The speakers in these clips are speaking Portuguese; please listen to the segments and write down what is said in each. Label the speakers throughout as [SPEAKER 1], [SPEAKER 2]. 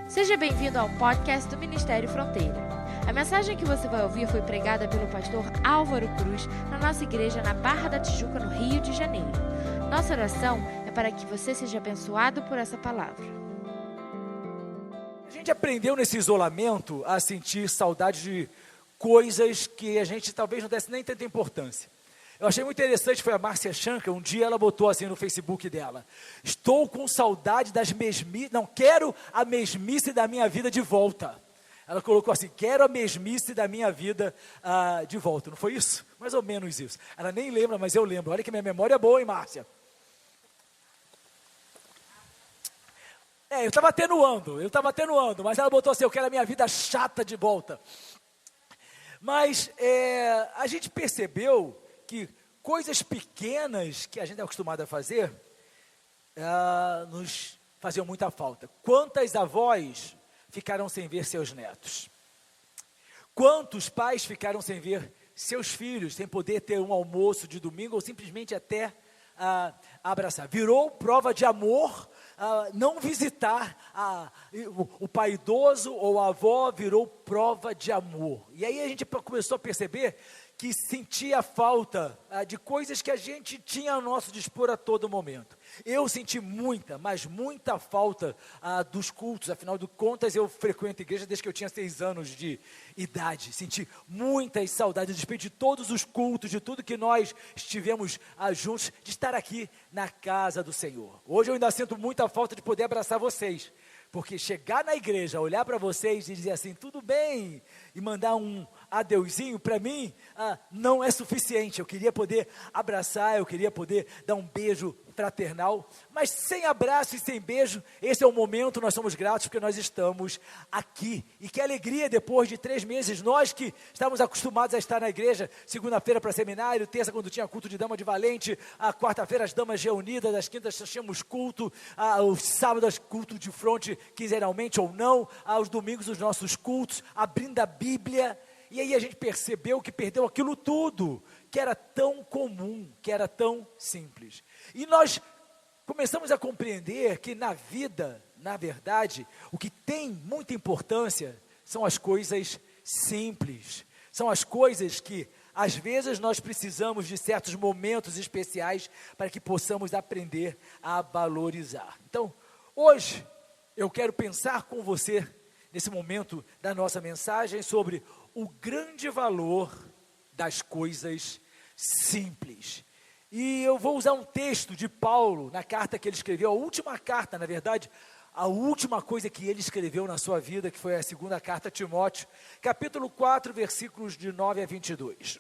[SPEAKER 1] Seja bem-vindo ao podcast do Ministério Fronteira. A mensagem que você vai ouvir foi pregada pelo pastor Álvaro Cruz na nossa igreja na Barra da Tijuca, no Rio de Janeiro. Nossa oração é para que você seja abençoado por essa palavra.
[SPEAKER 2] A gente aprendeu nesse isolamento a sentir saudade de coisas que a gente talvez não desse nem tanta importância. Eu achei muito interessante, foi a Márcia Chanca, um dia ela botou assim no Facebook dela: estou com saudade das mesmices, não, quero a mesmice da minha vida de volta. Ela colocou assim: quero a mesmice da minha vida de volta. Não foi isso? Mais ou menos isso. Ela nem lembra, mas eu lembro. Olha que minha memória é boa, hein, Márcia? Eu estava atenuando, mas ela botou assim: eu quero a minha vida chata de volta. Mas a gente percebeu que coisas pequenas que a gente é acostumado a fazer nos faziam muita falta. Quantas avós ficaram sem ver seus netos? Quantos pais ficaram sem ver seus filhos, sem poder ter um almoço de domingo ou simplesmente até abraçar? Virou prova de amor não visitar o pai idoso ou a avó, virou prova de amor. E aí a gente começou a perceber que sentia falta de coisas que a gente tinha ao nosso dispor a todo momento. Eu senti muita, mas muita falta dos cultos. Afinal de contas, eu frequento a igreja desde que eu tinha 6 anos de idade. Senti muitas saudades, a despeito de todos os cultos, de tudo que nós estivemos juntos, de estar aqui na casa do Senhor. Hoje eu ainda sinto muita falta de poder abraçar vocês, porque chegar na igreja, olhar para vocês e dizer assim, tudo bem, e mandar um adeuzinho, para mim, não é suficiente. Eu queria poder abraçar, eu queria poder dar um beijo fraternal, mas sem abraço e sem beijo, esse é o momento. Nós somos gratos porque nós estamos aqui, e que alegria depois de 3 meses, nós que estávamos acostumados a estar na igreja, segunda-feira para seminário, terça quando tinha culto de dama de valente, a quarta-feira as damas reunidas, às quintas tínhamos culto, os sábados culto de fronte, quinzenalmente ou não, aos domingos os nossos cultos, abrindo a Bíblia. E aí a gente percebeu que perdeu aquilo tudo, que era tão comum, que era tão simples. E nós começamos a compreender que na vida, na verdade, o que tem muita importância são as coisas simples. São as coisas que, às vezes, nós precisamos de certos momentos especiais para que possamos aprender a valorizar. Então, hoje, eu quero pensar com você, nesse momento da nossa mensagem, sobre o grande valor das coisas simples. E eu vou usar um texto de Paulo, na carta que ele escreveu, a última carta, na verdade, a última coisa que ele escreveu na sua vida, que foi a segunda carta a Timóteo, capítulo 4, versículos de 9 a 22.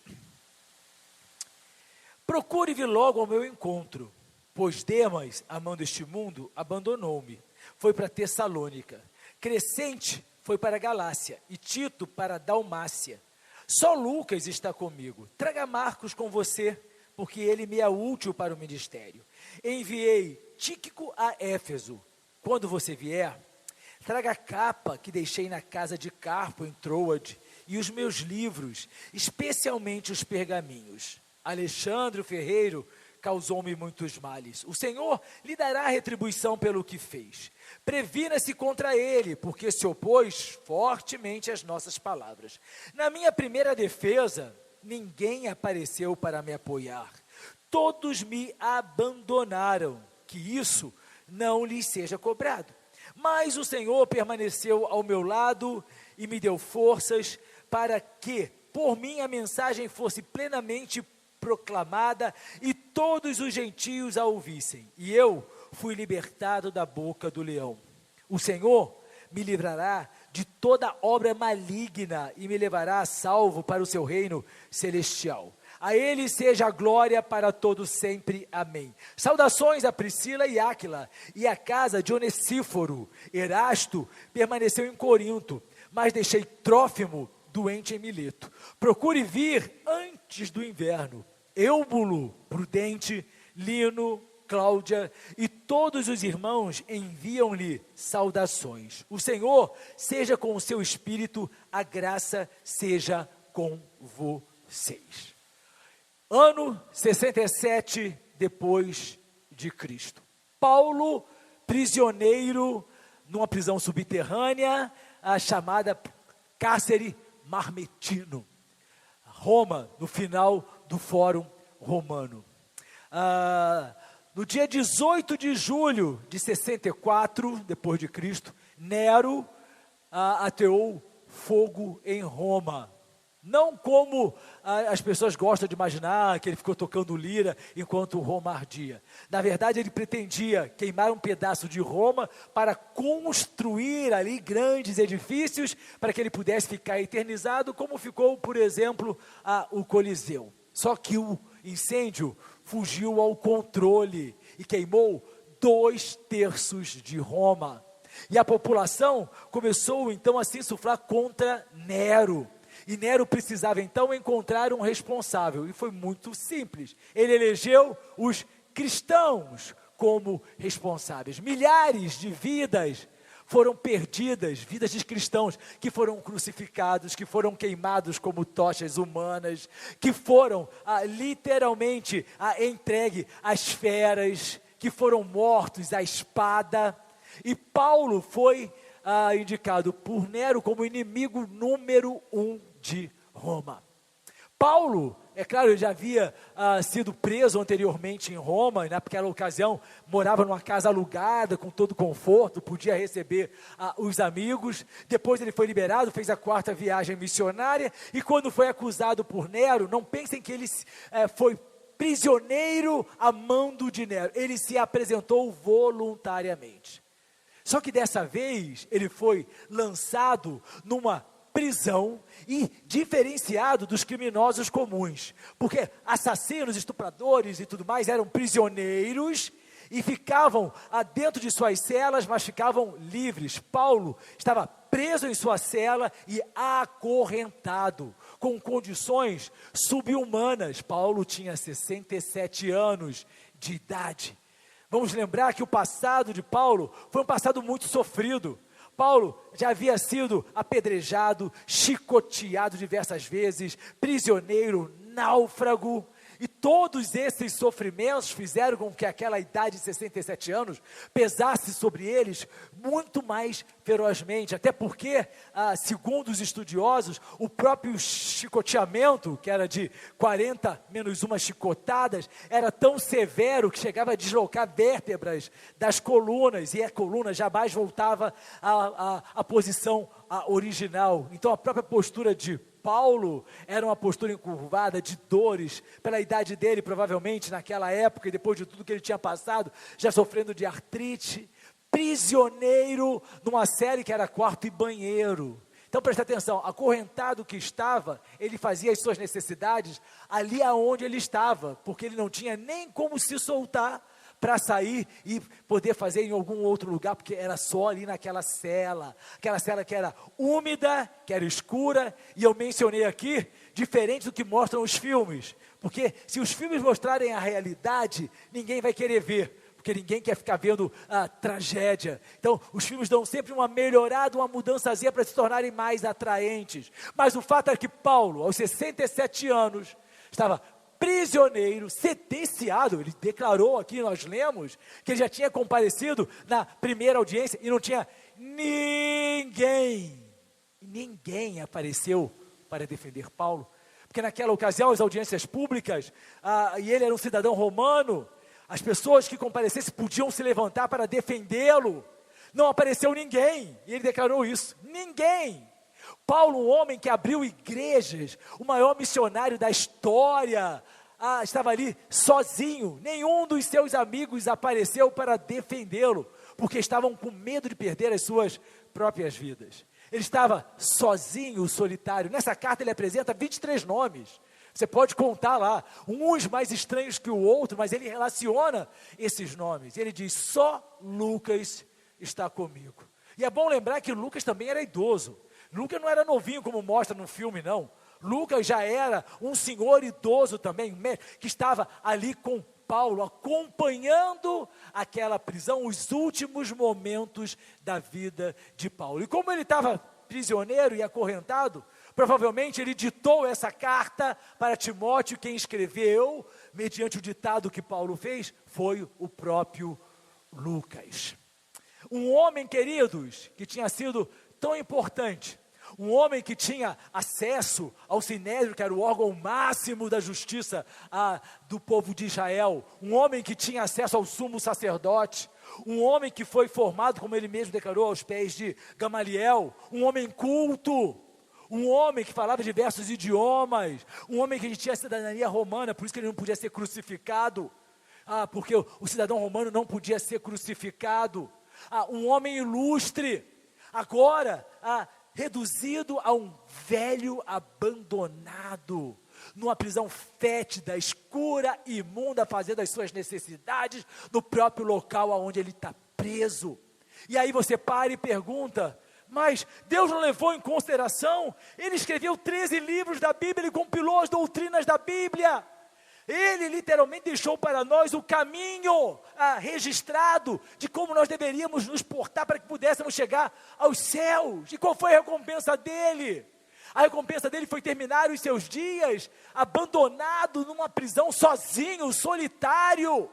[SPEAKER 2] Procure vir logo ao meu encontro, pois Demas, amando este mundo, abandonou-me, foi para Tessalônica. Crescente foi para a Galácia, e Tito para a Dalmácia. Só Lucas está comigo. Traga Marcos com você, porque ele me é útil para o ministério. Enviei Tíquico a Éfeso. Quando você vier, traga a capa que deixei na casa de Carpo em Troade, e os meus livros, especialmente os pergaminhos. Alexandre o ferreiro causou-me muitos males. O Senhor lhe dará retribuição pelo que fez. Previna-se contra ele, porque se opôs fortemente às nossas palavras. Na minha primeira defesa, ninguém apareceu para me apoiar. Todos me abandonaram, que isso não lhes seja cobrado. Mas o Senhor permaneceu ao meu lado e me deu forças para que, por mim, a mensagem fosse plenamente proclamada e todos os gentios a ouvissem. E eu fui libertado da boca do leão. O Senhor me livrará de toda obra maligna e me levará a salvo para o seu reino celestial. A ele seja a glória para todos sempre. Amém. Saudações a Priscila e Áquila e a casa de Onesíforo. Erasto permaneceu em Corinto, mas deixei Trófimo doente em Mileto. Procure vir antes do inverno. Eúbulo, Prudente, Lino, Cláudia e todos os irmãos enviam-lhe saudações. O Senhor seja com o seu espírito, a graça seja com vocês. Ano 67 depois de Cristo. Paulo, prisioneiro numa prisão subterrânea, chamada Cárcere Marmetino. Roma, no final do Fórum Romano. No dia 18 de julho de 64, depois de Cristo, Nero ateou fogo em Roma. Não como as pessoas gostam de imaginar, que ele ficou tocando lira enquanto Roma ardia. Na verdade, ele pretendia queimar um pedaço de Roma para construir ali grandes edifícios, para que ele pudesse ficar eternizado, como ficou, por exemplo, o Coliseu. Só que o incêndio fugiu ao controle e queimou 2/3 de Roma. E a população começou então a se insuflar contra Nero. E Nero precisava então encontrar um responsável, e foi muito simples. Ele elegeu os cristãos como responsáveis. Milhares de vidas foram perdidas, vidas de cristãos que foram crucificados, que foram queimados como tochas humanas, que foram literalmente entregue às feras, que foram mortos à espada. E Paulo foi indicado por Nero como inimigo número 1 de Roma. Paulo, é claro, ele já havia sido preso anteriormente em Roma, e naquela ocasião morava numa casa alugada, com todo conforto, podia receber os amigos. Depois ele foi liberado, fez a 4ª viagem missionária, e quando foi acusado por Nero, não pensem que ele foi prisioneiro a mando de Nero, ele se apresentou voluntariamente. Só que dessa vez ele foi lançado numa prisão e diferenciado dos criminosos comuns, porque assassinos, estupradores e tudo mais eram prisioneiros e ficavam dentro de suas celas, mas ficavam livres. Paulo estava preso em sua cela e acorrentado, com condições subhumanas. Paulo tinha 67 anos de idade. Vamos lembrar que o passado de Paulo foi um passado muito sofrido. Paulo já havia sido apedrejado, chicoteado diversas vezes, prisioneiro, náufrago, e todos esses sofrimentos fizeram com que aquela idade de 67 anos pesasse sobre eles muito mais ferozmente, até porque, segundo os estudiosos, o próprio chicoteamento, que era de 40 menos uma chicotadas, era tão severo que chegava a deslocar vértebras das colunas, e a coluna jamais voltava à posição original. Então a própria postura de Paulo era uma postura encurvada, de dores, pela idade dele, provavelmente naquela época, e depois de tudo que ele tinha passado, já sofrendo de artrite, prisioneiro numa cela que era quarto e banheiro. Então presta atenção, acorrentado que estava, ele fazia as suas necessidades ali aonde ele estava, porque ele não tinha nem como se soltar para sair e poder fazer em algum outro lugar, porque era só ali naquela cela, aquela cela que era úmida, que era escura, e eu mencionei aqui, diferente do que mostram os filmes, porque se os filmes mostrarem a realidade, ninguém vai querer ver, porque ninguém quer ficar vendo a tragédia. Então os filmes dão sempre uma melhorada, uma mudançazinha para se tornarem mais atraentes, mas o fato é que Paulo, aos 67 anos, estava prisioneiro, sentenciado. Ele declarou aqui, nós lemos, que ele já tinha comparecido na primeira audiência e não tinha ninguém apareceu para defender Paulo, porque naquela ocasião as audiências públicas, e ele era um cidadão romano, as pessoas que comparecessem podiam se levantar para defendê-lo. Não apareceu ninguém, e ele declarou isso, ninguém. Paulo, um homem que abriu igrejas, o maior missionário da história, estava ali sozinho, nenhum dos seus amigos apareceu para defendê-lo, porque estavam com medo de perder as suas próprias vidas. Ele estava sozinho, solitário. Nessa carta ele apresenta 23 nomes, você pode contar lá, uns mais estranhos que o outro, mas ele relaciona esses nomes, ele diz, só Lucas está comigo. E é bom lembrar que Lucas também era idoso. Lucas não era novinho como mostra no filme, não. Lucas já era um senhor idoso também, que estava ali com Paulo, acompanhando aquela prisão, os últimos momentos da vida de Paulo. E como ele estava prisioneiro e acorrentado, provavelmente ele ditou essa carta para Timóteo. Quem escreveu, mediante o ditado que Paulo fez, foi o próprio Lucas. Um homem, queridos, que tinha sido tão importante, um homem que tinha acesso ao Sinédrio, que era o órgão máximo da justiça do povo de Israel, um homem que tinha acesso ao sumo sacerdote, um homem que foi formado, como ele mesmo declarou, aos pés de Gamaliel, um homem culto, um homem que falava diversos idiomas, um homem que tinha cidadania romana, por isso que ele não podia ser crucificado, porque o cidadão romano não podia ser crucificado, um homem ilustre, agora reduzido a um velho abandonado, numa prisão fétida, escura, imunda, fazendo as suas necessidades no próprio local onde ele está preso. E aí você para e pergunta, mas Deus não levou em consideração? Ele escreveu 13 livros da Bíblia e compilou as doutrinas da Bíblia. Ele literalmente deixou para nós o caminho registrado de como nós deveríamos nos portar para que pudéssemos chegar aos céus. E qual foi a recompensa dele? A recompensa dele foi terminar os seus dias abandonado numa prisão sozinho, solitário,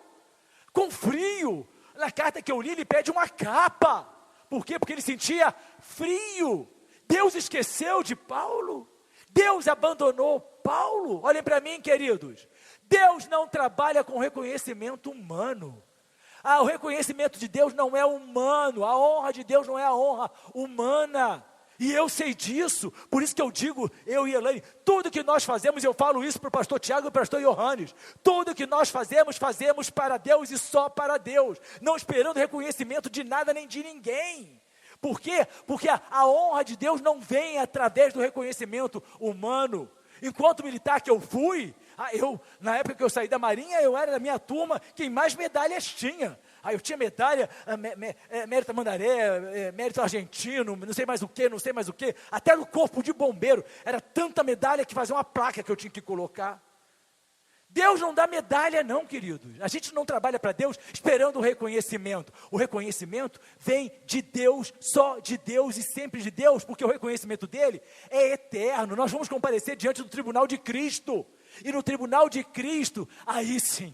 [SPEAKER 2] com frio. Na carta que eu li, ele pede uma capa. Por quê? Porque ele sentia frio. Deus esqueceu de Paulo? Deus abandonou Paulo? Olhem para mim, queridos. Deus não trabalha com reconhecimento humano. O reconhecimento de Deus não é humano. A honra de Deus não é a honra humana. E eu sei disso, por isso que eu digo, eu e Elaine, tudo que nós fazemos, eu falo isso para o pastor Tiago e para o pastor Johannes, tudo que nós fazemos, fazemos para Deus e só para Deus, não esperando reconhecimento de nada nem de ninguém. Por quê? Porque a honra de Deus não vem através do reconhecimento humano. Enquanto militar que eu fui, na época que eu saí da Marinha, eu era da minha turma quem mais medalhas tinha. Eu tinha medalha, mérito Tamandaré, mérito argentino, não sei mais o que, até no corpo de bombeiro, era tanta medalha que fazia uma placa que eu tinha que colocar. Deus não dá medalha não, queridos, a gente não trabalha para Deus esperando o reconhecimento vem de Deus, só de Deus e sempre de Deus, porque o reconhecimento dele é eterno. Nós vamos comparecer diante do tribunal de Cristo, e no tribunal de Cristo, aí sim,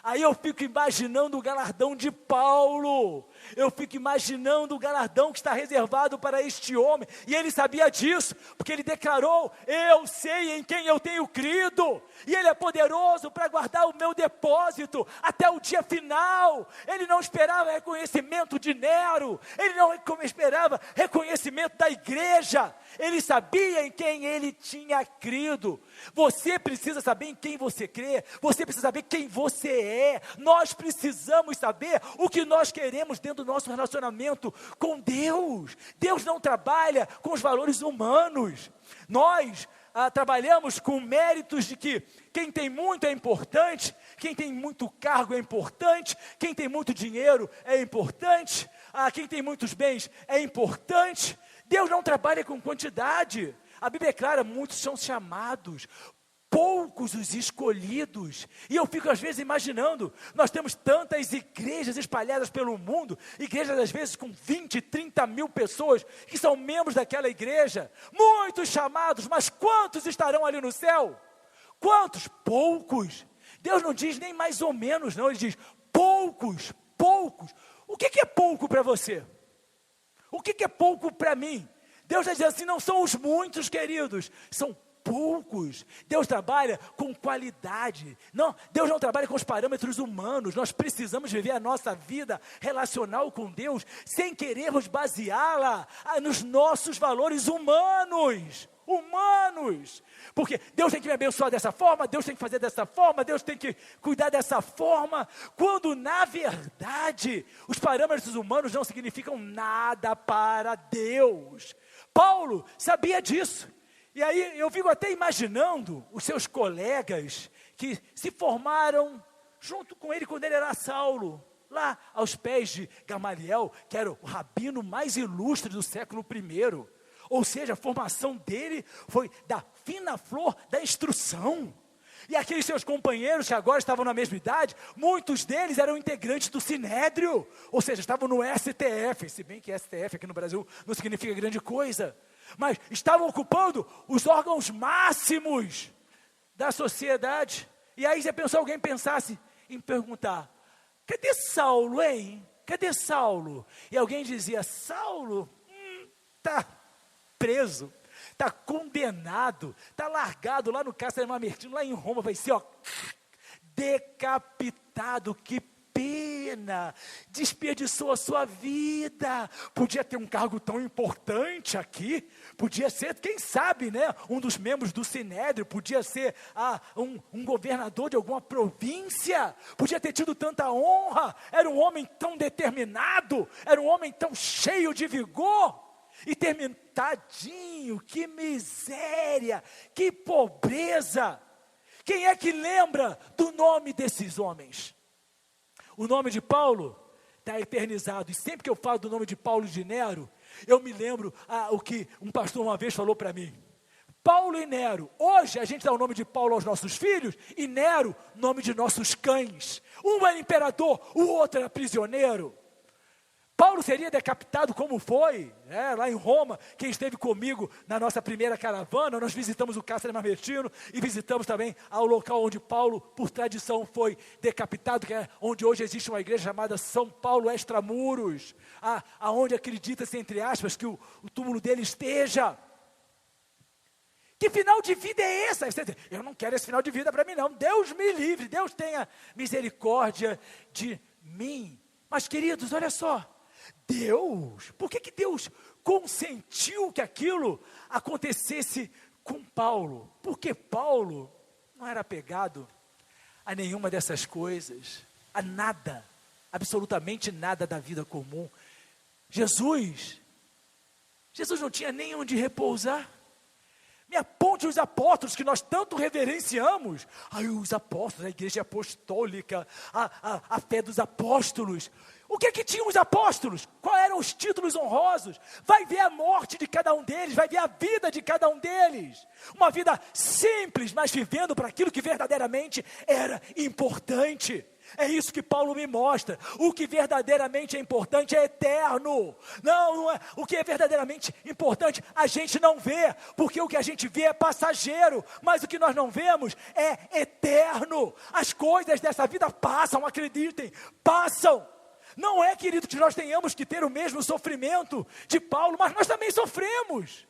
[SPEAKER 2] aí eu fico imaginando o galardão de Paulo, eu fico imaginando o galardão que está reservado para este homem, e ele sabia disso, porque ele declarou, eu sei em quem eu tenho crido, e ele é poderoso para guardar o meu depósito, até o dia final. Ele não esperava reconhecimento de Nero, ele não esperava reconhecimento da igreja, ele sabia em quem ele tinha crido. Você precisa saber em quem você crê, você precisa saber quem você é, nós precisamos saber o que nós queremos dentro do nosso relacionamento com Deus. Deus não trabalha com os valores humanos, nós trabalhamos com méritos de que quem tem muito é importante, quem tem muito cargo é importante, quem tem muito dinheiro é importante, quem tem muitos bens é importante. Deus não trabalha com quantidade. A Bíblia é clara, muitos são chamados, poucos os escolhidos. E eu fico às vezes imaginando, nós temos tantas igrejas espalhadas pelo mundo, igrejas às vezes com 20, 30 mil pessoas, que são membros daquela igreja, muitos chamados, mas quantos estarão ali no céu? Quantos? Poucos. Deus não diz nem mais ou menos não, ele diz poucos, poucos. O que é pouco para você? O que é pouco para mim? Deus está dizendo assim, não são os muitos, queridos, são poucos. Deus trabalha com qualidade. Não, Deus não trabalha com os parâmetros humanos. Nós precisamos viver a nossa vida relacional com Deus sem querermos baseá-la nos nossos valores humanos. Porque Deus tem que me abençoar dessa forma, Deus tem que fazer dessa forma, Deus tem que cuidar dessa forma, quando na verdade os parâmetros humanos não significam nada para Deus. Paulo sabia disso. E aí eu fico até imaginando os seus colegas que se formaram junto com ele quando ele era Saulo, lá aos pés de Gamaliel, que era o rabino mais ilustre do século I. Ou seja, a formação dele foi da fina flor da instrução. E aqueles seus companheiros que agora estavam na mesma idade, muitos deles eram integrantes do Sinédrio, ou seja, estavam no STF, se bem que STF aqui no Brasil não significa grande coisa, mas estavam ocupando os órgãos máximos da sociedade. E aí você pensou, alguém pensasse em perguntar, cadê Saulo, hein? Cadê Saulo? E alguém dizia, Saulo está preso, está condenado, está largado lá no cárcere mamertino, lá em Roma, vai ser decapitado. Que pena, desperdiçou a sua vida. Podia ter um cargo tão importante aqui, podia ser, quem sabe, né, um dos membros do Sinédrio, podia ser um governador de alguma província, podia ter tido tanta honra, era um homem tão determinado, era um homem tão cheio de vigor, e tadinho, que miséria, que pobreza. Quem é que lembra do nome desses homens? O nome de Paulo está eternizado, e sempre que eu falo do nome de Paulo e de Nero, eu me lembro o que um pastor uma vez falou para mim. Paulo e Nero, hoje a gente dá o nome de Paulo aos nossos filhos, e Nero, nome de nossos cães. Um era imperador, o outro era prisioneiro. Paulo seria decapitado como foi, lá em Roma. Quem esteve comigo na nossa primeira caravana, nós visitamos o cárcere mamertino e visitamos também ao local onde Paulo, por tradição, foi decapitado, que é onde hoje existe uma igreja chamada São Paulo Extramuros, aonde acredita-se, entre aspas, que o túmulo dele esteja. Que final de vida é esse? Eu não quero esse final de vida para mim não, Deus me livre, Deus tenha misericórdia de mim. Mas queridos, olha só, Deus, por que Deus consentiu que aquilo acontecesse com Paulo? Porque Paulo não era apegado a nenhuma dessas coisas, a nada, absolutamente nada da vida comum. Jesus não tinha nem onde repousar. Me aponte os apóstolos que nós tanto reverenciamos. Os apóstolos, a igreja apostólica, a fé dos apóstolos. O que tinham os apóstolos? Quais eram os títulos honrosos? Vai ver a morte de cada um deles, vai ver a vida de cada um deles. Uma vida simples, mas vivendo para aquilo que verdadeiramente era importante. É isso que Paulo me mostra. O que verdadeiramente é importante é eterno. Não é. O que é verdadeiramente importante a gente não vê, porque o que a gente vê é passageiro, mas o que nós não vemos é eterno. As coisas dessa vida passam, acreditem, passam. Não é, querido, que nós tenhamos que ter o mesmo sofrimento de Paulo, mas nós também sofremos.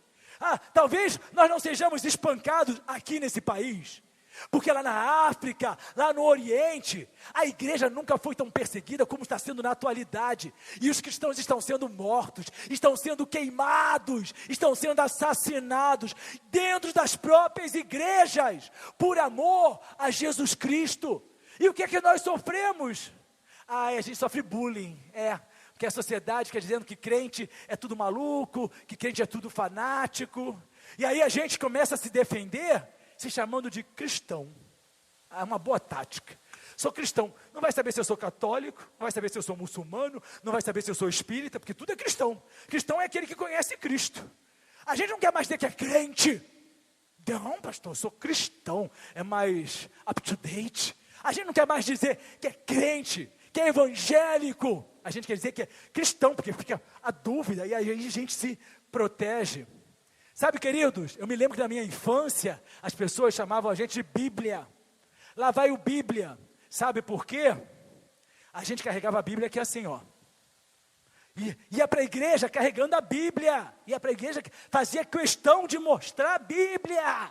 [SPEAKER 2] Talvez nós não sejamos espancados aqui nesse país, porque lá na África, lá no Oriente, a igreja nunca foi tão perseguida como está sendo na atualidade. E os cristãos estão sendo mortos, estão sendo queimados, estão sendo assassinados dentro das próprias igrejas, por amor a Jesus Cristo. E o que é que nós sofremos? A gente sofre bullying, porque a sociedade quer dizendo que crente é tudo maluco, que crente é tudo fanático. E aí a gente começa a se defender se chamando de cristão. É uma boa tática. Sou cristão, não vai saber se eu sou católico, não vai saber se eu sou muçulmano, não vai saber se eu sou espírita, porque tudo é cristão. Cristão é aquele que conhece Cristo. A gente não quer mais dizer que é crente. Não, pastor, eu sou cristão, é mais up to date. A gente não quer mais dizer que é crente, que é evangélico. A gente quer dizer que é cristão, porque fica a dúvida, e aí a gente se protege. Sabe, queridos, eu me lembro que na minha infância, as pessoas chamavam a gente de Bíblia. Lá vai o Bíblia. Sabe por quê? A gente carregava a Bíblia aqui assim, ia para a igreja carregando a Bíblia. Ia para a igreja, fazia questão de mostrar a Bíblia.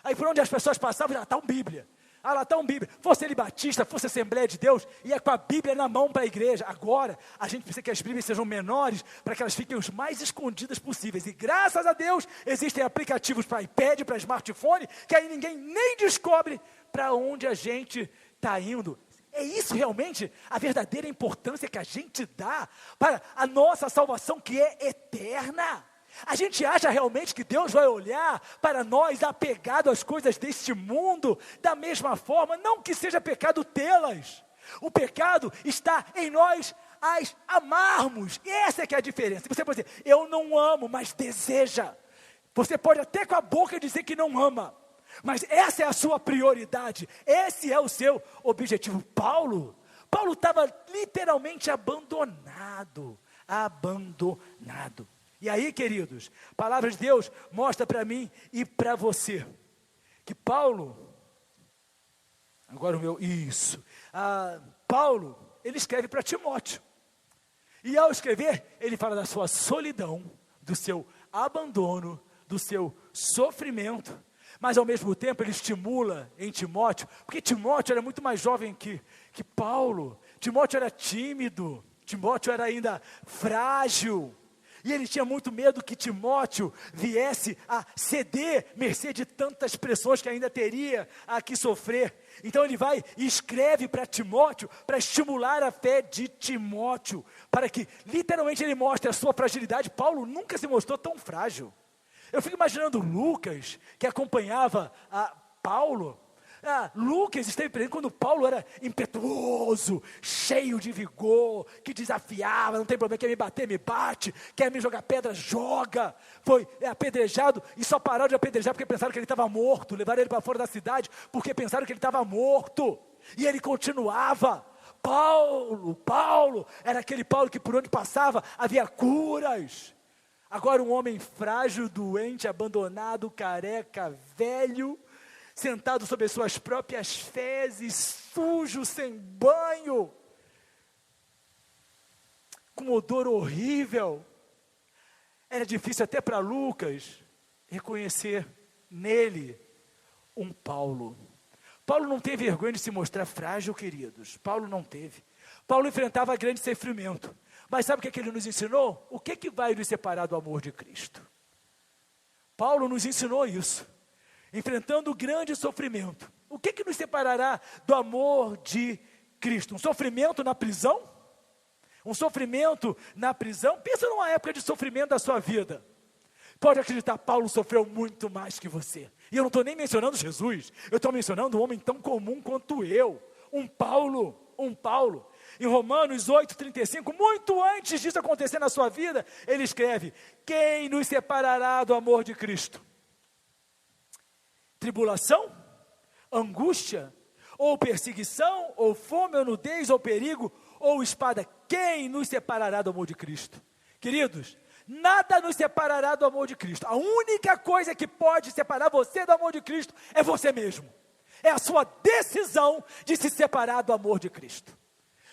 [SPEAKER 2] Aí por onde as pessoas passavam, lá está um Bíblia. Lá está um Bíblia. Fosse ele batista, fosse Assembleia de Deus, ia com a Bíblia na mão para a igreja. Agora, a gente precisa que as Bíblias sejam menores, para que elas fiquem os mais escondidas possíveis. E graças a Deus, existem aplicativos para iPad, para smartphone, que aí ninguém nem descobre para onde a gente está indo. É isso realmente a verdadeira importância que a gente dá para a nossa salvação, que é eterna. A gente acha realmente que Deus vai olhar para nós apegado às coisas deste mundo da mesma forma? Não que seja pecado tê-las. O pecado está em nós as amarmos. E essa é que é a diferença. Você pode dizer, eu não amo, mas deseja. Você pode até com a boca dizer que não ama, mas essa é a sua prioridade. Esse é o seu objetivo. Paulo estava literalmente abandonado. E aí, queridos, a palavra de Deus mostra para mim e para você, que Paulo, Paulo, ele escreve para Timóteo, E ao escrever, ele fala da sua solidão, do seu abandono, do seu sofrimento, mas ao mesmo tempo ele estimula em Timóteo, porque Timóteo era muito mais jovem que Paulo, Timóteo era tímido, Timóteo era ainda frágil, e ele tinha muito medo que Timóteo viesse a ceder, mercê de tantas pressões que ainda teria a que sofrer. Então ele vai e escreve para Timóteo, para estimular a fé de Timóteo, para que literalmente ele mostre a sua fragilidade. Paulo nunca se mostrou tão frágil. Eu fico imaginando Lucas, que acompanhava a Paulo. Lucas esteve presente quando Paulo era impetuoso, cheio de vigor, que desafiava, não tem problema, quer me bater, me bate, quer me jogar pedra, joga. Foi apedrejado e só pararam de apedrejar porque pensaram que ele estava morto, levaram ele para fora da cidade porque pensaram que ele estava morto, e ele continuava. Paulo, era aquele Paulo que por onde passava havia curas. Agora um homem frágil, doente, abandonado, careca, velho, sentado sobre as suas próprias fezes, sujo, sem banho, com odor horrível. Era difícil até para Lucas reconhecer nele um Paulo. Paulo não teve vergonha de se mostrar frágil, queridos. Paulo não teve. Paulo enfrentava grande sofrimento. Mas sabe o que ele nos ensinou? O que vai nos separar do amor de Cristo? Paulo nos ensinou isso. Enfrentando o grande sofrimento. O que nos separará do amor de Cristo? Um sofrimento na prisão? Um sofrimento na prisão? Pensa numa época de sofrimento da sua vida. Pode acreditar, Paulo sofreu muito mais que você. E eu não estou nem mencionando Jesus. Eu estou mencionando um homem tão comum quanto eu. Um Paulo. Em Romanos 8,35, muito antes disso acontecer na sua vida, ele escreve: quem nos separará do amor de Cristo? Tribulação, angústia, ou perseguição, ou fome, ou nudez, ou perigo, ou espada. Quem nos separará do amor de Cristo? Queridos, nada nos separará do amor de Cristo. A única coisa que pode separar você do amor de Cristo é você mesmo. É a sua decisão de se separar do amor de Cristo.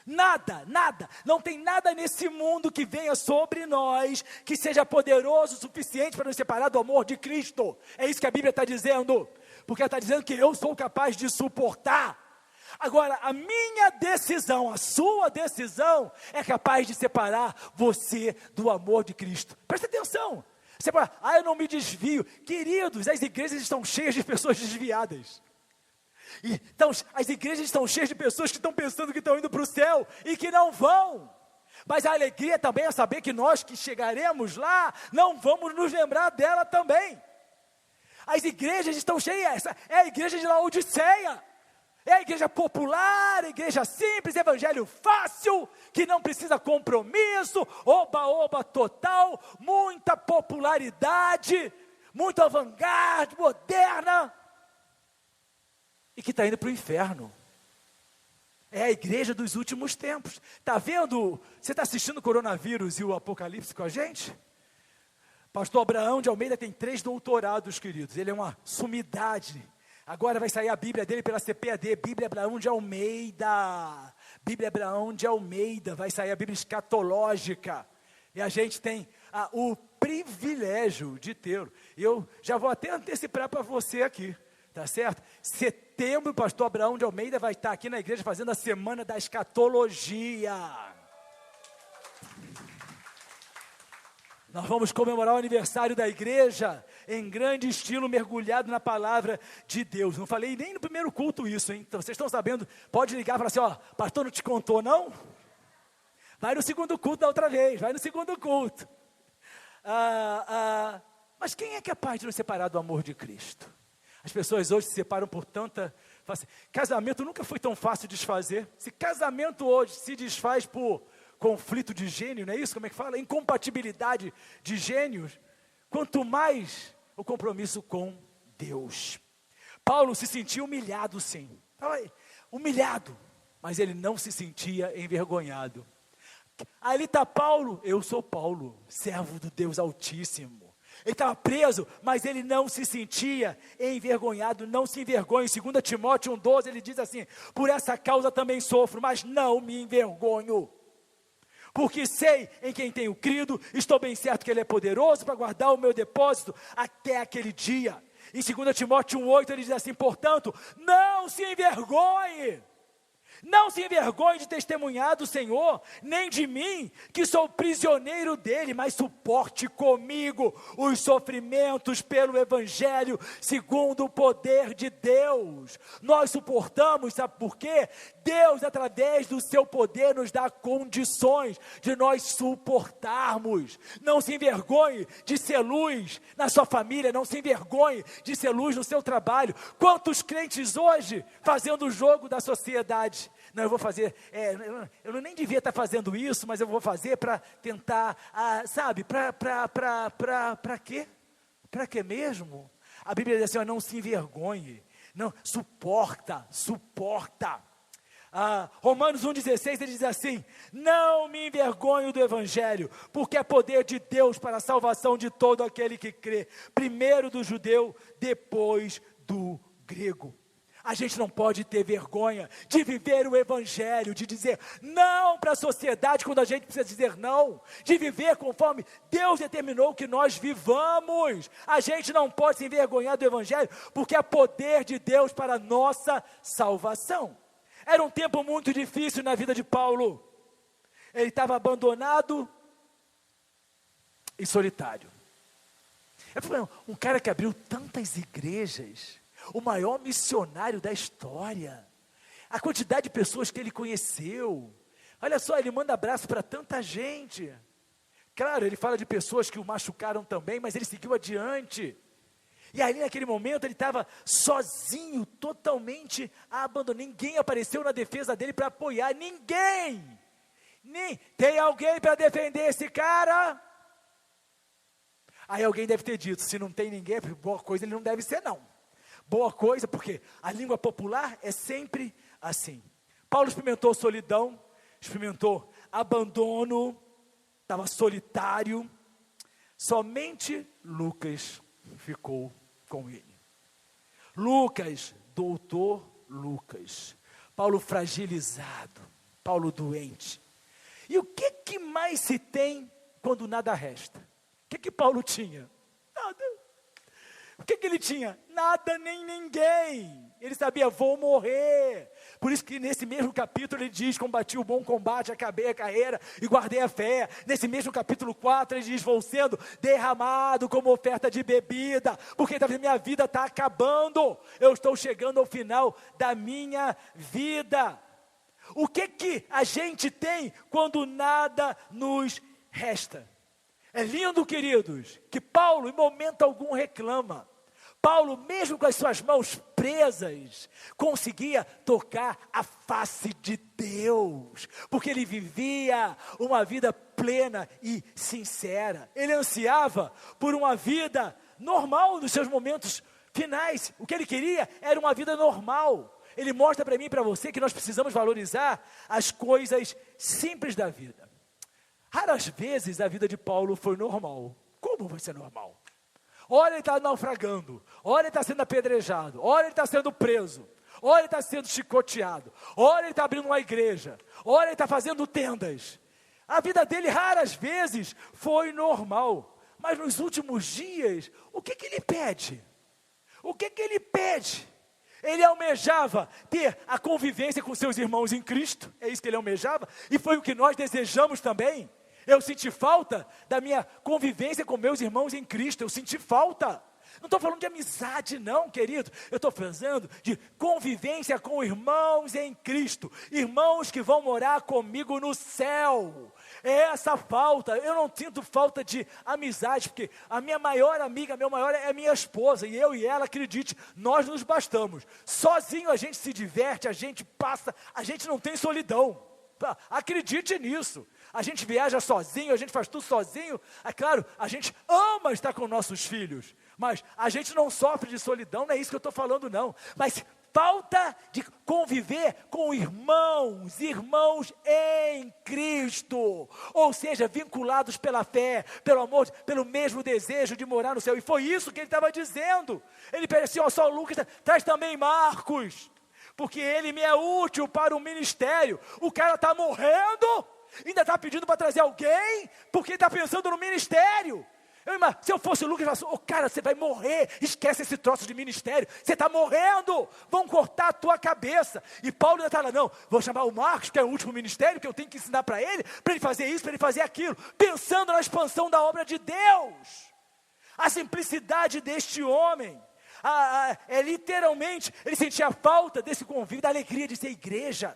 [SPEAKER 2] Nada, não tem nada nesse mundo que venha sobre nós, que seja poderoso o suficiente para nos separar do amor de Cristo. É isso que a Bíblia está dizendo, porque ela está dizendo que eu sou capaz de suportar. Agora, a minha decisão, a sua decisão, é capaz de separar você do amor de Cristo. Presta atenção, eu não me desvio. Queridos, as igrejas estão cheias de pessoas desviadas. Então, as igrejas estão cheias de pessoas que estão pensando que estão indo para o céu e que não vão. Mas a alegria também é saber que nós que chegaremos lá, não vamos nos lembrar dela também. As igrejas estão cheias, é a igreja de Laodiceia, é a igreja popular, a igreja simples, evangelho fácil, que não precisa compromisso, oba total, muita popularidade, muito avant-garde, moderna, e que está indo para o inferno. É a igreja dos últimos tempos. Está vendo? Você está assistindo o Coronavírus e o Apocalipse com a gente? Pastor Abraão de Almeida tem 3 doutorados, queridos. Ele é uma sumidade. Agora vai sair a Bíblia dele pela CPAD, Bíblia Abraão de Almeida. Bíblia Abraão de Almeida, vai sair a Bíblia escatológica. E a gente tem o privilégio de tê-lo. E eu já vou até antecipar para você aqui. Tá certo? Setembro, o pastor Abraão de Almeida vai estar aqui na igreja fazendo a semana da escatologia. Nós vamos comemorar o aniversário da igreja em grande estilo, mergulhado na palavra de Deus. Não falei nem no primeiro culto isso, hein? Então, vocês estão sabendo, pode ligar e falar assim, pastor não te contou não? Vai no segundo culto da outra vez, vai no segundo culto. Mas quem é capaz de nos separar do amor de Cristo? As pessoas hoje se separam por tanta... Casamento nunca foi tão fácil de desfazer. Se casamento hoje se desfaz por conflito de gênio, não é isso? Como é que fala? Incompatibilidade de gênios. Quanto mais o compromisso com Deus. Paulo se sentia humilhado, sim. Humilhado, mas ele não se sentia envergonhado. Ali está Paulo, eu sou Paulo, servo do Deus Altíssimo. Ele estava preso, mas ele não se sentia envergonhado, não se envergonha. Em 2 Timóteo 1,12 ele diz assim: por essa causa também sofro, mas não me envergonho, Porque sei em quem tenho crido, estou bem certo que Ele é poderoso para guardar o meu depósito até aquele dia. Em 2 Timóteo 1,8 ele diz assim: portanto, não se envergonhe. Não se envergonhe de testemunhar do Senhor, nem de mim, que sou prisioneiro dele, mas suporte comigo os sofrimentos pelo Evangelho, segundo o poder de Deus. Nós suportamos, sabe por quê? Deus, através do seu poder, nos dá condições de nós suportarmos. Não se envergonhe de ser luz na sua família, não se envergonhe de ser luz no seu trabalho. Quantos crentes hoje fazendo o jogo da sociedade? Não, eu vou fazer, eu nem devia estar fazendo isso, mas eu vou fazer para tentar, sabe, para quê? Para quê mesmo? A Bíblia diz assim, não se envergonhe, não, suporta. Romanos 1,16 ele diz assim: não me envergonho do Evangelho, porque é poder de Deus para a salvação de todo aquele que crê, primeiro do judeu, depois do grego. A gente não pode ter vergonha de viver o Evangelho, de dizer não para a sociedade quando a gente precisa dizer não, de viver conforme Deus determinou que nós vivamos. A gente não pode se envergonhar do Evangelho, porque é poder de Deus para a nossa salvação. Era um tempo muito difícil na vida de Paulo. Ele estava abandonado e solitário. Um cara que abriu tantas igrejas, o maior missionário da história, a quantidade de pessoas que ele conheceu, olha só, ele manda abraço para tanta gente. Claro, ele fala de pessoas que o machucaram também, mas ele seguiu adiante. E ali naquele momento ele estava sozinho, totalmente abandonado. Ninguém apareceu na defesa dele para apoiar, ninguém. Tem alguém para defender esse cara? Aí alguém deve ter dito, se não tem ninguém, boa coisa ele não deve ser não. Boa coisa, porque a língua popular é sempre assim. Paulo experimentou solidão, experimentou abandono, estava solitário. Somente Lucas ficou com ele. Lucas, doutor Lucas. Paulo fragilizado, Paulo doente. E o que mais se tem quando nada resta? O que Paulo tinha? Nada. O que ele tinha? Nada nem ninguém. Ele sabia, vou morrer. Por isso que nesse mesmo capítulo ele diz, combati o bom combate, acabei a carreira e guardei a fé. Nesse mesmo capítulo 4 ele diz, vou sendo derramado como oferta de bebida, porque minha vida está acabando. Eu estou chegando ao final da minha vida. O que a gente tem quando nada nos resta? É lindo, queridos, que Paulo em momento algum reclama. Paulo, mesmo com as suas mãos presas, conseguia tocar a face de Deus, porque ele vivia uma vida plena e sincera. Ele ansiava por uma vida normal nos seus momentos finais. O que ele queria era uma vida normal. Ele mostra para mim e para você que nós precisamos valorizar as coisas simples da vida. Raras vezes a vida de Paulo foi normal. Como vai ser normal? Ora ele está naufragando, ora ele está sendo apedrejado, ora ele está sendo preso, ora ele está sendo chicoteado, ora ele está abrindo uma igreja, ora ele está fazendo tendas. A vida dele raras vezes foi normal, mas nos últimos dias, o que ele pede? O que ele pede? Ele almejava ter a convivência com seus irmãos em Cristo, é isso que ele almejava, e foi o que nós desejamos também. Eu senti falta da minha convivência com meus irmãos em Cristo, eu senti falta. Não estou falando de amizade não, querido, eu estou falando de convivência com irmãos em Cristo, irmãos que vão morar comigo no céu. É essa falta. Eu não sinto falta de amizade, porque a minha maior amiga, meu maior é minha esposa, e eu e ela, acredite, nós nos bastamos. Sozinho a gente se diverte, a gente passa, a gente não tem solidão. Acredite nisso. A gente viaja sozinho, a gente faz tudo sozinho. É claro, a gente ama estar com nossos filhos, mas a gente não sofre de solidão, não é isso que eu estou falando não. Mas falta de conviver com irmãos em Cristo, ou seja, vinculados pela fé, pelo amor, pelo mesmo desejo de morar no céu. E foi isso que ele estava dizendo. Ele parecia, só Lucas, traz também Marcos, porque ele me é útil para o ministério. O cara está morrendo ainda está pedindo para trazer alguém, porque está pensando no ministério. Se eu fosse o Lucas, eu falasse, cara, você vai morrer, esquece esse troço de ministério, você está morrendo, vão cortar a tua cabeça. E Paulo ainda está lá, não, vou chamar o Marcos, que é o último ministério, que eu tenho que ensinar para ele fazer isso, para ele fazer aquilo, pensando na expansão da obra de Deus. A simplicidade deste homem, literalmente, ele sentia falta desse convívio, da alegria de ser igreja.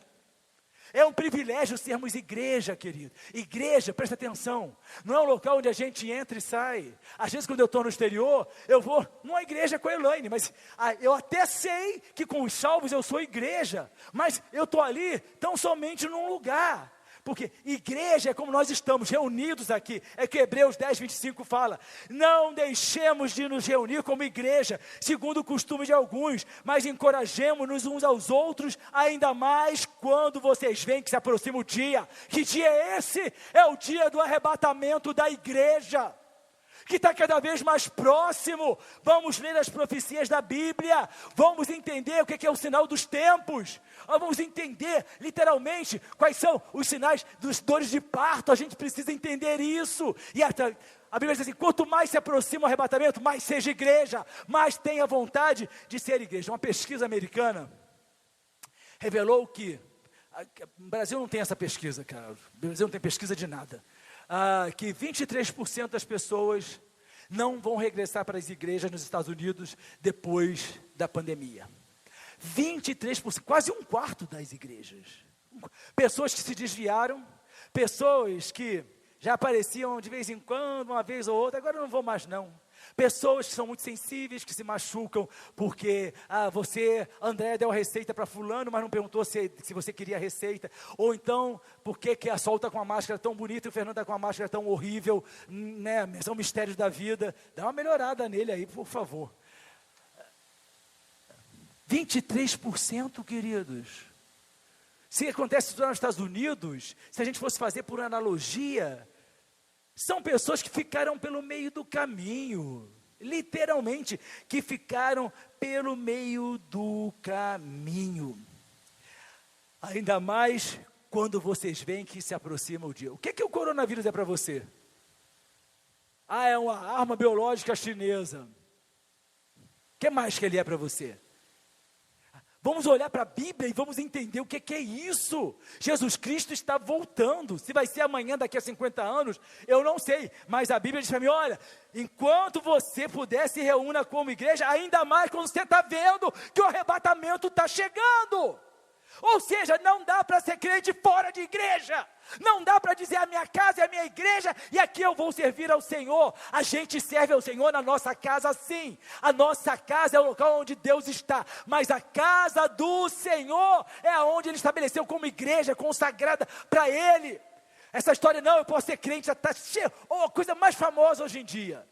[SPEAKER 2] É um privilégio sermos igreja, querido. Igreja, presta atenção, não é um local onde a gente entra e sai. Às vezes quando eu estou no exterior, eu vou numa igreja com a Elaine, mas eu até sei que com os salvos eu sou igreja, mas eu estou ali tão somente num lugar. Porque igreja é como nós estamos reunidos aqui. É que Hebreus 10, 25 fala, não deixemos de nos reunir como igreja, segundo o costume de alguns, mas encorajemo-nos uns aos outros, ainda mais quando vocês veem que se aproxima o dia. Que dia é esse? É o dia do arrebatamento da igreja, que está cada vez mais próximo. Vamos ler as profecias da Bíblia, vamos entender o que é o sinal dos tempos, vamos entender literalmente quais são os sinais dos dores de parto. A gente precisa entender isso, e a Bíblia diz assim, quanto mais se aproxima o arrebatamento, mais seja igreja, mais tenha vontade de ser igreja. Uma pesquisa americana revelou que, o Brasil não tem essa pesquisa, cara, o Brasil não tem pesquisa de nada, que 23% das pessoas não vão regressar para as igrejas nos Estados Unidos depois da pandemia. 23%, quase um quarto das igrejas. Pessoas que se desviaram, pessoas que já apareciam de vez em quando, uma vez ou outra, agora não vou mais não. Pessoas que são muito sensíveis, que se machucam, porque você, André, deu a receita para fulano, mas não perguntou se você queria a receita, ou então, por que a Sol está com uma máscara tão bonita e o Fernando está com uma máscara tão horrível, né? São mistérios da vida. Dá uma melhorada nele aí, por favor. 23%, queridos. Se acontece isso nos Estados Unidos, se a gente fosse fazer por analogia, são pessoas que ficaram pelo meio do caminho, literalmente, que ficaram pelo meio do caminho. Ainda mais quando vocês veem que se aproxima o dia. O que o coronavírus é para você? É uma arma biológica chinesa. O que mais que ele é para você? Vamos olhar para a Bíblia e vamos entender o que é isso. Jesus Cristo está voltando. Se vai ser amanhã, daqui a 50 anos, eu não sei. Mas a Bíblia diz para mim, olha, enquanto você puder se reúna como igreja, ainda mais quando você está vendo que o arrebatamento está chegando. Ou seja, não dá para ser crente fora de igreja. Não dá para dizer a minha casa é a minha igreja e aqui eu vou servir ao Senhor. A gente serve ao Senhor na nossa casa sim. A nossa casa é o local onde Deus está. Mas a casa do Senhor é onde Ele estabeleceu como igreja consagrada para Ele. Essa história, não, eu posso ser crente, já está cheio. A coisa mais famosa hoje em dia.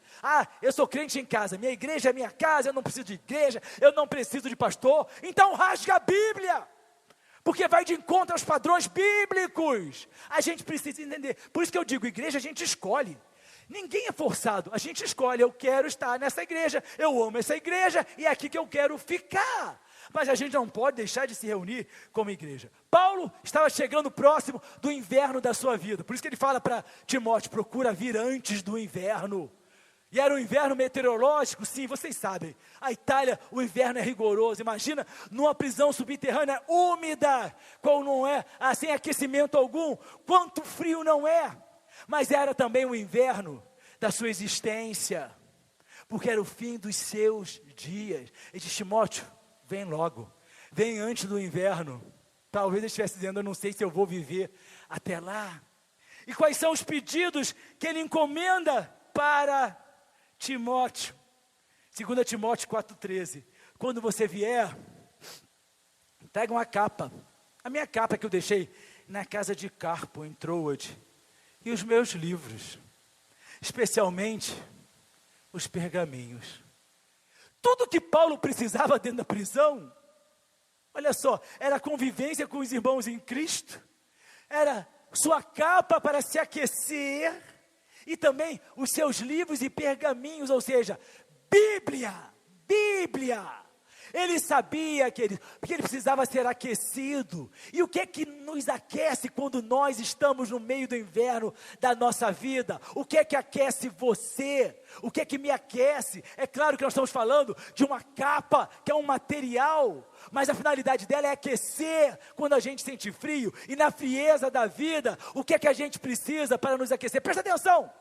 [SPEAKER 2] Eu sou crente em casa, minha igreja é minha casa, eu não preciso de igreja, eu não preciso de pastor. Então rasga a Bíblia. Porque vai de encontro aos padrões bíblicos. A gente precisa entender. Por isso que eu digo, igreja a gente escolhe. Ninguém é forçado, a gente escolhe. Eu quero estar nessa igreja, eu amo essa igreja e é aqui que eu quero ficar. Mas a gente não pode deixar de se reunir como igreja. Paulo estava chegando próximo do inverno da sua vida. Por isso que ele fala para Timóteo, procura vir antes do inverno. E era um inverno meteorológico, sim, vocês sabem. A Itália, o inverno é rigoroso. Imagina numa prisão subterrânea úmida, qual não é, sem aquecimento algum, quanto frio não é. Mas era também o inverno da sua existência, porque era o fim dos seus dias. Ele disse, Timóteo, vem logo, vem antes do inverno. Talvez ele estivesse dizendo, eu não sei se eu vou viver até lá. E quais são os pedidos que ele encomenda para Timóteo? 2 Timóteo 4,13. Quando você vier, pega uma capa. A minha capa que eu deixei na casa de Carpo, em Troade. E os meus livros. Especialmente os pergaminhos. Tudo que Paulo precisava dentro da prisão, olha só, era convivência com os irmãos em Cristo. Era sua capa para se aquecer. E também os seus livros e pergaminhos, ou seja, Bíblia. Ele sabia, querido, porque ele precisava ser aquecido. E o que é que nos aquece quando nós estamos no meio do inverno da nossa vida? O que é que aquece você? O que é que me aquece? É claro que nós estamos falando de uma capa, que é um material, mas a finalidade dela é aquecer quando a gente sente frio. E na frieza da vida, o que é que a gente precisa para nos aquecer? Presta atenção!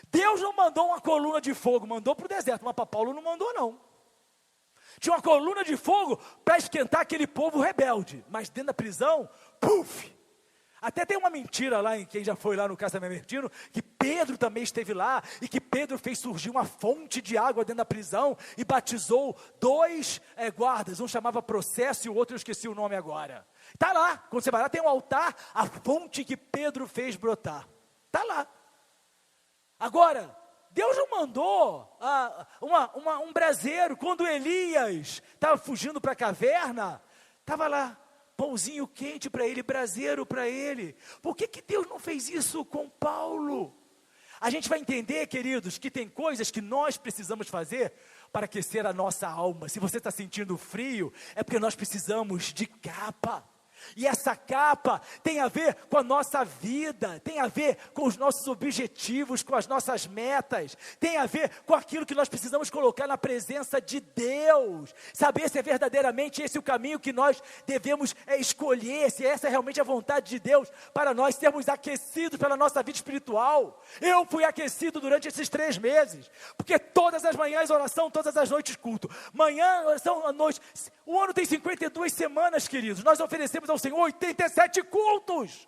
[SPEAKER 2] Deus não mandou uma coluna de fogo, mandou para o deserto, mas para Paulo não mandou não. Tinha uma coluna de fogo para esquentar aquele povo rebelde, mas dentro da prisão, puf! Até tem uma mentira lá, em quem já foi lá no Casamento, que Pedro também esteve lá, e que Pedro fez surgir uma fonte de água dentro da prisão, e batizou dois guardas, um chamava Processo e o outro eu esqueci o nome agora. Está lá, quando você vai lá tem um altar, a fonte que Pedro fez brotar, está lá. Agora, Deus não mandou um braseiro. Quando Elias estava fugindo para a caverna, estava lá, pãozinho quente para ele, braseiro para ele. Por que Deus não fez isso com Paulo? A gente vai entender, queridos, que tem coisas que nós precisamos fazer para aquecer a nossa alma. Se você está sentindo frio, é porque nós precisamos de capa. E essa capa tem a ver com a nossa vida, tem a ver com os nossos objetivos, com as nossas metas, tem a ver com aquilo que nós precisamos colocar na presença de Deus, saber se é verdadeiramente esse o caminho que nós devemos escolher, se essa é realmente a vontade de Deus para nós sermos aquecidos pela nossa vida espiritual. Eu fui aquecido durante esses 3 meses, porque todas as manhãs oração, todas as noites culto, manhã oração, à noite. O ano tem 52 semanas, queridos, nós oferecemos ao Senhor 87 cultos,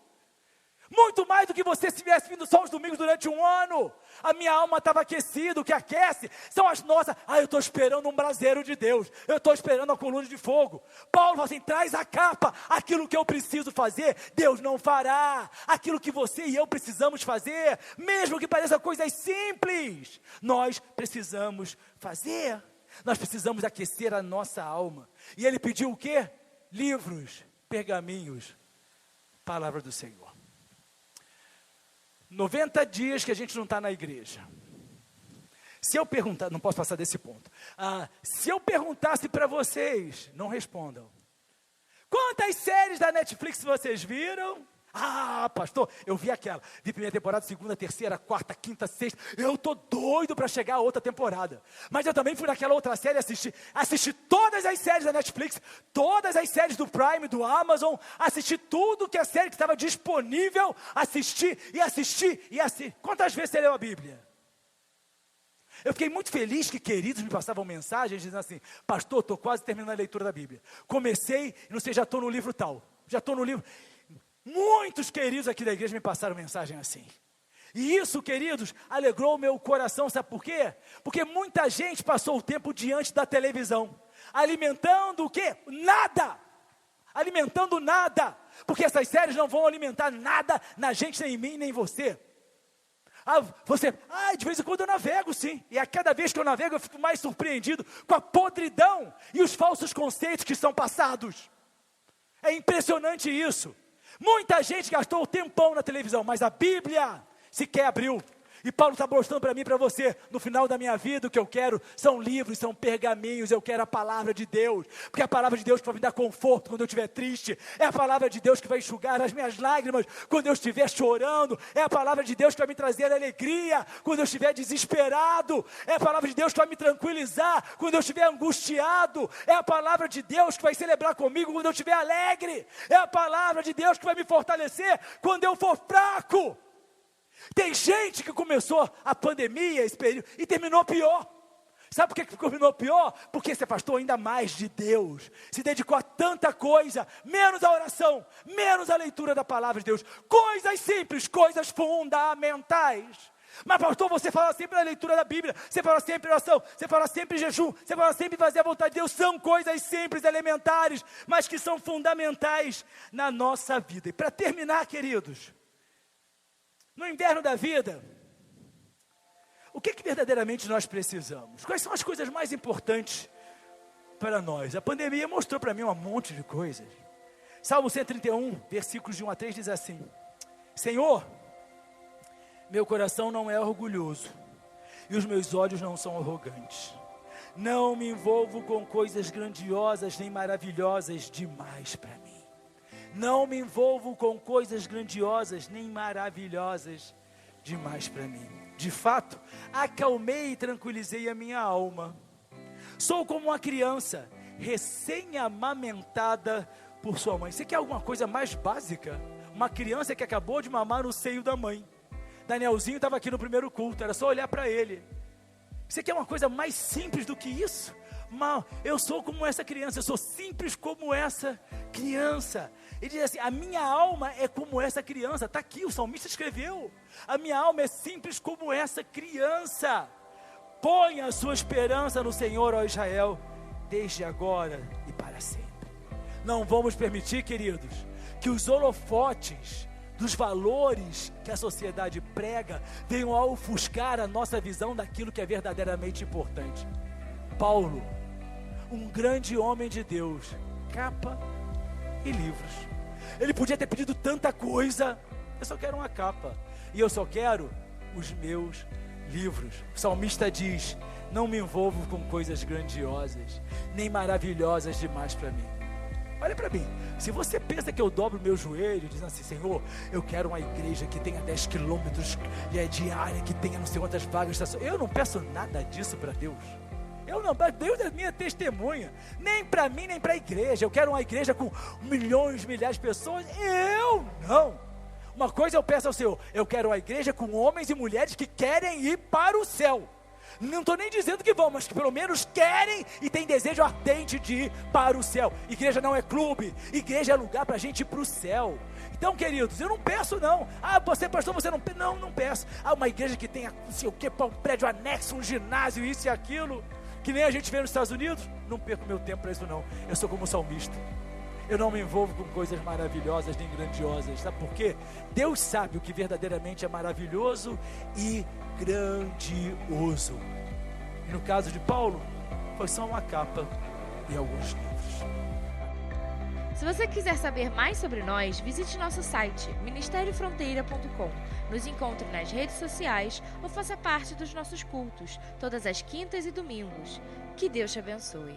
[SPEAKER 2] muito mais do que você se tivesse vindo só os domingos durante um ano. A minha alma estava aquecida. O que aquece são as nossas. Eu estou esperando um braseiro de Deus, eu estou esperando a coluna de fogo. Paulo falou assim, traz a capa, aquilo que eu preciso fazer, Deus não fará. Aquilo que você e eu precisamos fazer, mesmo que pareça coisas simples, nós precisamos fazer. Nós precisamos aquecer a nossa alma. E ele pediu o quê? Livros, pergaminhos, palavra do Senhor. 90 dias que a gente não está na igreja. Se eu perguntar, não posso passar desse ponto. Se eu perguntasse para vocês, não respondam. Quantas séries da Netflix vocês viram? Pastor, eu vi aquela. Vi primeira temporada, segunda, terceira, quarta, quinta, sexta. Eu estou doido para chegar a outra temporada. Mas eu também fui naquela outra série assisti todas as séries da Netflix, todas as séries do Prime, do Amazon, assisti tudo que a série que estava disponível, assisti. Quantas vezes você leu a Bíblia? Eu fiquei muito feliz que queridos me passavam mensagens dizendo assim, pastor, estou quase terminando a leitura da Bíblia. Comecei, não sei, já estou no livro tal. Já estou no livro... Muitos queridos aqui da igreja me passaram mensagem assim. E isso, queridos, alegrou o meu coração, sabe por quê? Porque muita gente passou o tempo diante da televisão, alimentando o quê? Nada! Alimentando nada! Porque essas séries não vão alimentar nada na gente, nem em mim, nem em você. De vez em quando eu navego sim, e a cada vez que eu navego eu fico mais surpreendido com a podridão e os falsos conceitos que são passados. É impressionante isso. Muita gente gastou o tempão na televisão, mas a Bíblia sequer abriu. E Paulo está mostrando para mim e para você, no final da minha vida, o que eu quero são livros, são pergaminhos, eu quero a palavra de Deus, porque é a palavra de Deus que vai me dar conforto quando eu estiver triste, é a palavra de Deus que vai enxugar as minhas lágrimas quando eu estiver chorando, é a palavra de Deus que vai me trazer alegria quando eu estiver desesperado, é a palavra de Deus que vai me tranquilizar quando eu estiver angustiado, é a palavra de Deus que vai celebrar comigo quando eu estiver alegre, é a palavra de Deus que vai me fortalecer quando eu for fraco. Tem gente que começou a pandemia, esse período, e terminou pior. Sabe por que terminou pior? Porque se afastou ainda mais de Deus, se dedicou a tanta coisa, menos a oração, menos a leitura da palavra de Deus, coisas simples, coisas fundamentais. Mas pastor, você fala sempre na leitura da Bíblia, você fala sempre em oração, você fala sempre em jejum, você fala sempre em fazer a vontade de Deus, são coisas simples, elementares, mas que são fundamentais na nossa vida. E para terminar, queridos, no inverno da vida, o que verdadeiramente nós precisamos? Quais são as coisas mais importantes para nós? A pandemia mostrou para mim um monte de coisas. Salmo 131, versículos de 1 a 3 diz assim: Senhor, meu coração não é orgulhoso, e os meus olhos não são arrogantes. Não me envolvo com coisas grandiosas nem maravilhosas demais para mim. Não me envolvo com coisas grandiosas nem maravilhosas demais para mim. De fato, acalmei e tranquilizei a minha alma. Sou como uma criança recém-amamentada por sua mãe. Você quer alguma coisa mais básica? Uma criança que acabou de mamar no seio da mãe. Danielzinho estava aqui no primeiro culto, era só olhar para ele. Você quer uma coisa mais simples do que isso? Eu sou como essa criança, eu sou simples como essa criança. Ele diz assim, a minha alma é como essa criança. Está aqui, o salmista escreveu. A minha alma é simples como essa criança. Ponha a sua esperança no Senhor, ó Israel, desde agora e para sempre. Não vamos permitir, queridos, que os holofotes dos valores que a sociedade prega venham a ofuscar a nossa visão daquilo que é verdadeiramente importante. Paulo, um grande homem de Deus, capa e livros. Ele podia ter pedido tanta coisa. Eu só quero uma capa e eu só quero os meus livros. O salmista diz, não me envolvo com coisas grandiosas nem maravilhosas demais para mim. Olha para mim, se você pensa que eu dobro o meu joelho dizendo assim, Senhor, eu quero uma igreja que tenha 10 quilômetros de área, que tenha não sei quantas vagas, eu não peço nada disso para Deus. Deus é minha testemunha, nem para mim, nem para a igreja. Eu quero uma igreja com milhões, milhares de pessoas, eu não. Uma coisa eu peço ao Senhor, eu quero uma igreja com homens e mulheres que querem ir para o céu. Não estou nem dizendo que vão, mas que pelo menos querem e têm desejo ardente de ir para o céu. Igreja não é clube, igreja é lugar para a gente ir para o céu. Então, queridos, eu não peço não. Você pastor, você não peço. Não peço. Uma igreja que tenha, não sei o que, um prédio anexo, um ginásio, isso e aquilo, que nem a gente vê nos Estados Unidos. Não perco meu tempo para isso não. Eu sou como salmista. Eu não me envolvo com coisas maravilhosas nem grandiosas. Sabe por quê? Deus sabe o que verdadeiramente é maravilhoso e grandioso. E no caso de Paulo, foi só uma capa e alguns livros.
[SPEAKER 1] Se você quiser saber mais sobre nós, visite nosso site, ministeriofronteira.com. Nos encontre nas redes sociais ou faça parte dos nossos cultos, todas as quintas e domingos. Que Deus te abençoe.